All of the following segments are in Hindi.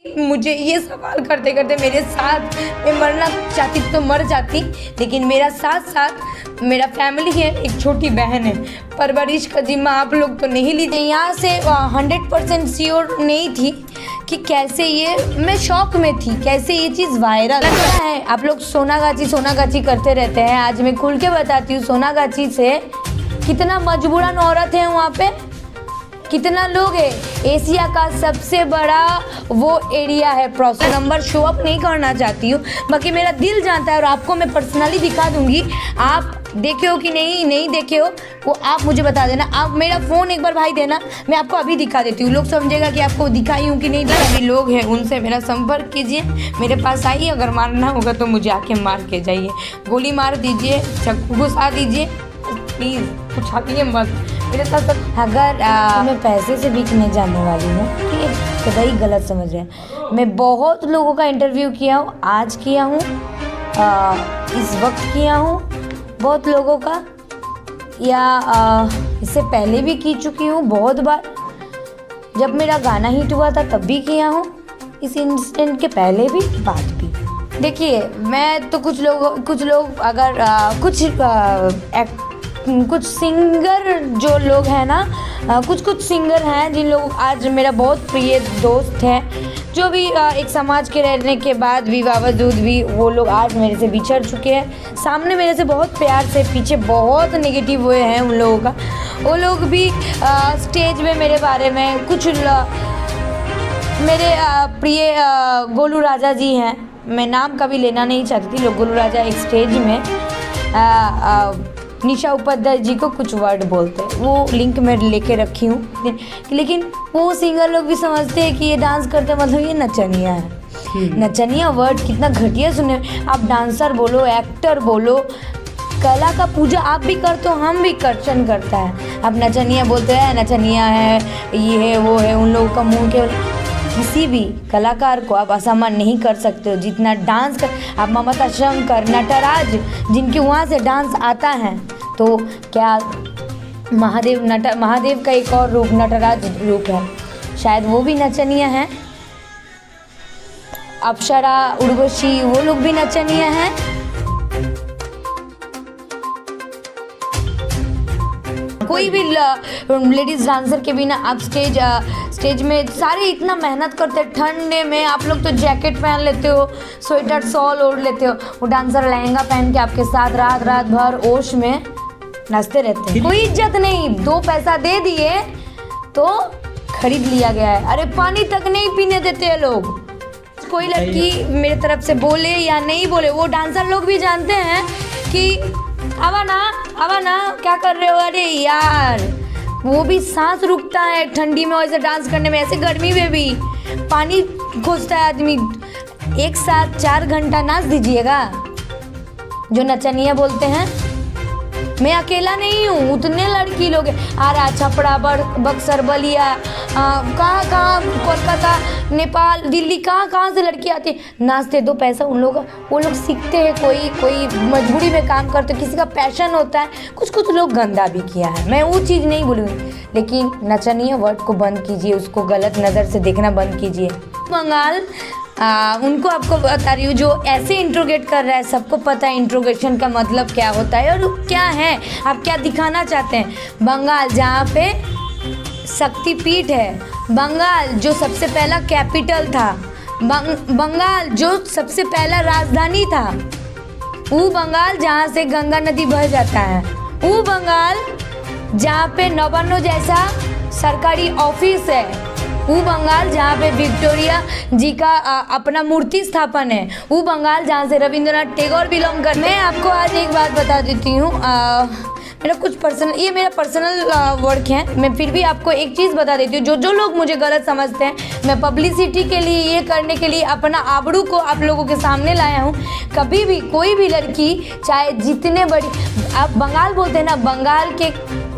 मुझे ये सवाल करते करते मेरे साथ मैं मरना चाहती तो मर जाती, लेकिन मेरा साथ साथ मेरा फैमिली है, एक छोटी बहन है। परवरिश का जिम्मा आप लोग तो नहीं लीजिए। यहाँ से 100% श्योर नहीं थी कि कैसे ये, मैं शौक में थी कैसे ये चीज़ वायरल है। आप लोग सोनागाची करते रहते हैं। आज मैं खुल के बताती हूँ, सोनागाची से कितना मजबूरन औरत है वहाँ पे, कितना लोग है। एशिया का सबसे बड़ा वो एरिया है। प्रोसेस नंबर शो अप नहीं करना चाहती हूँ, बाकी मेरा दिल जानता है और आपको मैं पर्सनली दिखा दूंगी। आप देखे हो कि नहीं देखे हो वो आप मुझे बता देना। आप मेरा फ़ोन एक बार भाई देना, मैं आपको अभी दिखा देती हूँ। लोग समझेगा कि आपको दिखाई हूँ कि नहीं। सभी लोग हैं उनसे मेरा संपर्क कीजिए, मेरे पास आइए। अगर मारना होगा तो मुझे आके मार के जाइए, गोली मार दीजिए, चाकू घुसा दीजिए, प्लीज़ कुछ आइए मत मेरे साथ। अगर मैं पैसे से बिकने जाने वाली हूँ, ठीक है, तो भाई गलत समझ रहे हैं। मैं बहुत लोगों का इंटरव्यू किया हूँ, आज किया हूँ, इस वक्त किया हूँ बहुत लोगों का, या इससे पहले भी की चुकी हूँ बहुत बार। जब मेरा गाना हिट हुआ था तब भी किया हूँ, इस इंसिडेंट के पहले भी बाद भी। देखिए, मैं तो कुछ लोग अगर कुछ सिंगर जो लोग हैं ना, कुछ सिंगर हैं जिन लोग आज मेरा बहुत प्रिय दोस्त हैं, जो भी एक समाज के रहने के बाद भी बावजूद भी वो लोग आज मेरे से बिछड़ चुके हैं। सामने मेरे से बहुत प्यार से, पीछे बहुत नेगेटिव हुए हैं उन लोगों का। वो लोग भी स्टेज में मेरे बारे में कुछ मेरे प्रिय गोलू राजा जी हैं, मैं नाम कभी लेना नहीं चाहती थी। लोग गोलू राजा एक स्टेज में निशा उपाध्याय जी को कुछ वर्ड बोलते हैं, वो लिंक मैं लेके रखी हूँ। लेकिन वो सिंगर लोग भी समझते हैं कि ये डांस करते मतलब ये नचनिया है। नचनिया वर्ड कितना घटिया सुने। आप डांसर बोलो, एक्टर बोलो, कला का पूजा आप भी करते हो, हम भी कर्चन करता है। आप नचनिया बोलते हैं, नचनिया है, ये है वो है। उन लोगों का मुँह के किसी भी कलाकार को आप असम्मान नहीं कर सकते हो। जितना डांस कर आप ममता शंकर, नटराज, जिनके वहाँ से डांस आता है, तो क्या महादेव का एक और रूप नटराज रूप है, शायद वो भी नचनिया है। अप्सरा, उर्वशी, वो लोग भी नचनिया हैं। कोई भी लेडीज डांसर के बिना आप स्टेज में सारे इतना मेहनत करते हैं। ठंडे में आप लोग तो जैकेट पहन लेते हो, स्वेटर शॉल ओढ़ लेते हो, वो डांसर लहंगा पहन के आपके साथ रात भर ओश में नाचते रहते हैं। कोई इज्जत नहीं। 2 पैसा दे दिए तो खरीद लिया गया है। अरे पानी तक नहीं पीने देते हैं लोग। कोई लड़की मेरे तरफ से बोले या नहीं बोले, वो डांसर लोग भी जानते हैं कि आवा ना क्या कर रहे हो। अरे यार, वो भी सांस रुकता है ठंडी में वैसे डांस करने में, ऐसे गर्मी में भी पानी खोजता है आदमी। एक साथ 4 घंटा नाच दीजिएगा। जो नचनिया बोलते हैं, मैं अकेला नहीं हूँ, उतने लड़की लोग हैं। आरा, छपरा, बक्सर, बलिया, कहाँ कोलकाता, नेपाल, दिल्ली, कहाँ से लड़की आती है, नाचते। 2 पैसा उन लोग, वो लोग सीखते हैं। कोई मजबूरी में काम करते, किसी का पैशन होता है। कुछ लोग गंदा भी किया है, मैं वो चीज़ नहीं बोलूँगी, लेकिन नचनिया वर्ड को बंद कीजिए, उसको गलत नज़र से देखना बंद कीजिए। बंगाल, उनको आपको बता रही हूँ जो ऐसे इंट्रोगेट कर रहा है। सबको पता है इंट्रोगेशन का मतलब क्या होता है और क्या है, आप क्या दिखाना चाहते हैं। बंगाल जहाँ पे शक्तिपीठ है, बंगाल जो सबसे पहला कैपिटल था, बंगाल जो सबसे पहला राजधानी था, वो बंगाल जहाँ से गंगा नदी बह जाता है, वो बंगाल जहाँ पे नवान्नो जैसा सरकारी ऑफिस है, वो बंगाल जहाँ पे विक्टोरिया जी का अपना मूर्ति स्थापन है, वो बंगाल जहाँ से रविंद्रनाथ टैगोर बिलोंग कर। मैं आपको आज एक बात बता देती हूँ, मेरा पर्सनल वर्क है। मैं फिर भी आपको एक चीज़ बता देती हूँ, जो लोग मुझे गलत समझते हैं, मैं पब्लिसिटी के लिए, ये करने के लिए अपना आबरू को आप लोगों के सामने लाया हूँ। कभी भी कोई भी लड़की, चाहे जितने बड़ी, आप बंगाल बोलते हैं ना, बंगाल के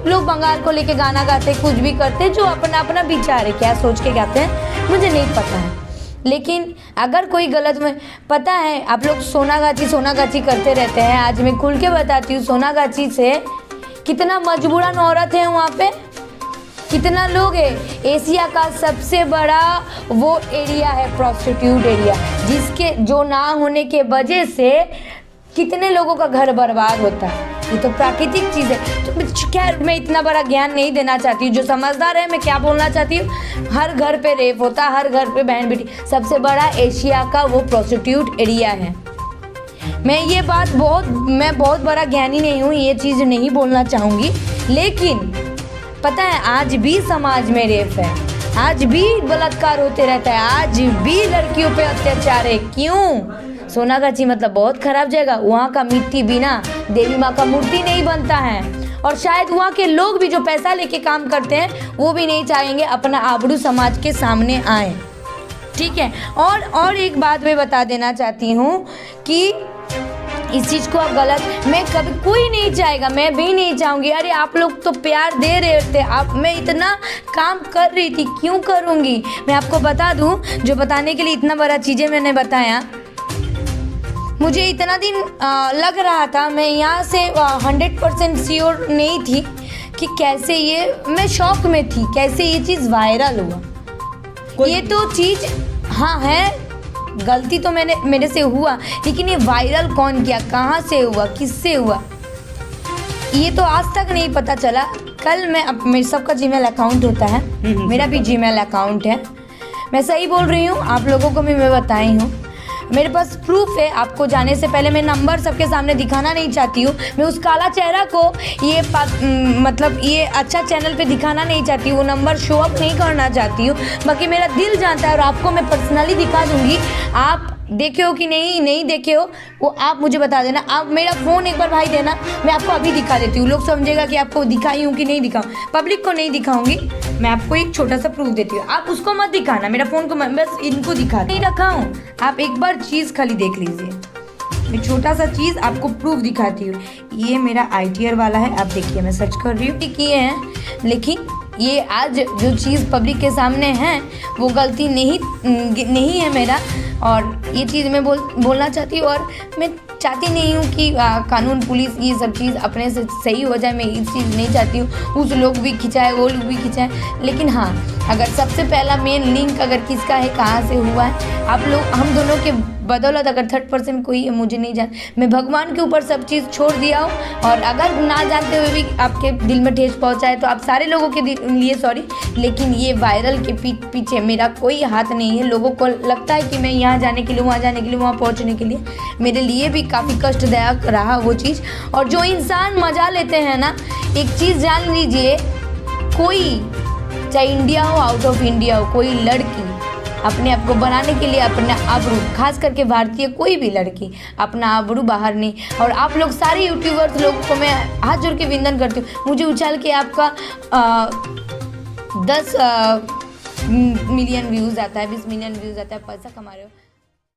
लोग बंगाल को लेके गाना गाते, कुछ भी करते, जो अपना विचार है, क्या सोच के गाते हैं मुझे नहीं पता है। लेकिन अगर कोई गलत में, पता है आप लोग सोनागाची करते रहते हैं। आज मैं खुल के बताती हूँ, सोनागाची से कितना मजबूरन औरत है वहाँ पे, कितना लोग है, एशिया का सबसे बड़ा वो एरिया है प्रोस्टिट्यूट एरिया, जिसके जो ना होने के वजह से कितने लोगों का घर बर्बाद होता है। ये तो प्राकृतिक चीज़ है। तो खैर मैं इतना बड़ा ज्ञान नहीं देना चाहती हूँ, जो समझदार है मैं क्या बोलना चाहती हूँ, हर घर पे रेप होता है, हर घर पे बहन बेटी। सबसे बड़ा एशिया का वो प्रोस्टिट्यूट एरिया है। मैं बहुत बड़ा ज्ञानी नहीं हूँ, ये चीज़ नहीं बोलना चाहूँगी, लेकिन पता है आज भी समाज में रेप है, आज भी बलात्कार होते रहता है, आज भी लड़कियों पे अत्याचार है। क्यों? सोनागाछी मतलब बहुत खराब जगह, वहाँ का मिट्टी बिना देवी माँ का मूर्ति नहीं बनता है, और शायद वहाँ के लोग भी जो पैसा लेके काम करते हैं वो भी नहीं चाहेंगे अपना आबरू समाज के सामने आए। ठीक है। और एक बात मैं बता देना चाहती हूँ कि इस चीज़ को आप गलत, मैं कभी कोई नहीं चाहेगा, मैं भी नहीं चाहूँगी। अरे आप लोग तो प्यार दे रहे थे, मैं इतना काम कर रही थी, क्यों करूँगी? मैं आपको बता दूँ, जो बताने के लिए इतना बड़ा चीज़ें मैंने बताया, मुझे इतना दिन लग रहा था, मैं यहाँ से 100% श्योर नहीं थी कि कैसे ये, मैं शौक में थी कैसे ये चीज़ वायरल हुआ। ये तो चीज़ हाँ है, गलती तो मेरे से हुआ, लेकिन ये वायरल कौन किया, कहाँ से हुआ, किससे हुआ, ये तो आज तक नहीं पता चला। कल मेरे सबका जीमेल अकाउंट होता है, मेरा भी जीमेल अकाउंट है, मैं सही बोल रही हूँ, आप लोगों को भी मैं बताई हूँ, मेरे पास प्रूफ है। आपको जाने से पहले मैं नंबर सबके सामने दिखाना नहीं चाहती हूँ, मैं उस काला चेहरा को मतलब ये अच्छा चैनल पे दिखाना नहीं चाहती हूँ, वो नंबर शो अप नहीं करना चाहती हूँ। बाकी मेरा दिल जानता है, और आपको मैं पर्सनली दिखा दूँगी, आप देखे हो कि नहीं देखे हो वो आप मुझे बता देना। आप मेरा फ़ोन एक बार भाई देना, मैं आपको अभी दिखा देती हूँ, लोग समझेगा कि आपको दिखाई हूँ कि नहीं दिखाऊँ। पब्लिक को नहीं दिखाऊंगी, मैं आपको एक छोटा सा प्रूफ देती हूँ, आप उसको मत दिखाना, मेरा फ़ोन को बस इनको दिखा नहीं रखा हूँ, आप एक बार चीज़ खाली देख लीजिए। मैं छोटा सा चीज़ आपको प्रूफ दिखाती हूँ। ये मेरा ITR वाला है, आप देखिए मैं सर्च कर रही हूँ किए हैं, लेकिन ये आज जो चीज़ पब्लिक के सामने है वो गलती नहीं है मेरा, और ये चीज़ मैं बोलना चाहती हूँ। और मैं चाहती नहीं हूँ कि कानून पुलिस ये सब चीज़ अपने से सही हो जाए, मैं ये चीज़ नहीं चाहती हूँ, उस लोग भी खिंचाए वो लोग भी खिंचाए। लेकिन हाँ, अगर सबसे पहला मेन लिंक अगर किसका है, कहाँ से हुआ है, आप लोग हम दोनों के बदौलत अगर 3rd कोई है, मुझे नहीं जान, मैं भगवान के ऊपर सब चीज़ छोड़ दिया हूँ। और अगर ना जानते हुए भी आपके दिल में ठेस पहुँचा है तो आप सारे लोगों के लिए सॉरी, लेकिन ये वायरल के पीछे मेरा कोई हाथ नहीं है। लोगों को लगता है कि मैं यहाँ जाने के लिए, वहाँ जाने के लिए, वहाँ पहुँचने के लिए, मेरे लिए भी काफ़ी कष्टदायक रहा वो चीज़। और जो इंसान मजा लेते हैं ना, एक चीज़ जान लीजिए, कोई चाहे इंडिया हो आउट ऑफ इंडिया हो, कोई लड़की अपने आप को बनाने के लिए अपना आबरू, खास करके भारतीय कोई भी लड़की अपना आबरू बाहर नहीं। और आप लोग सारे यूट्यूबर्स लोगों को मैं हाथ जोड़ के विंदन करती हूँ, मुझे उछाल के आपका 10 मिलियन व्यूज़ आता है, 20 मिलियन व्यूज़ आता है, पैसा कमा रहे हो।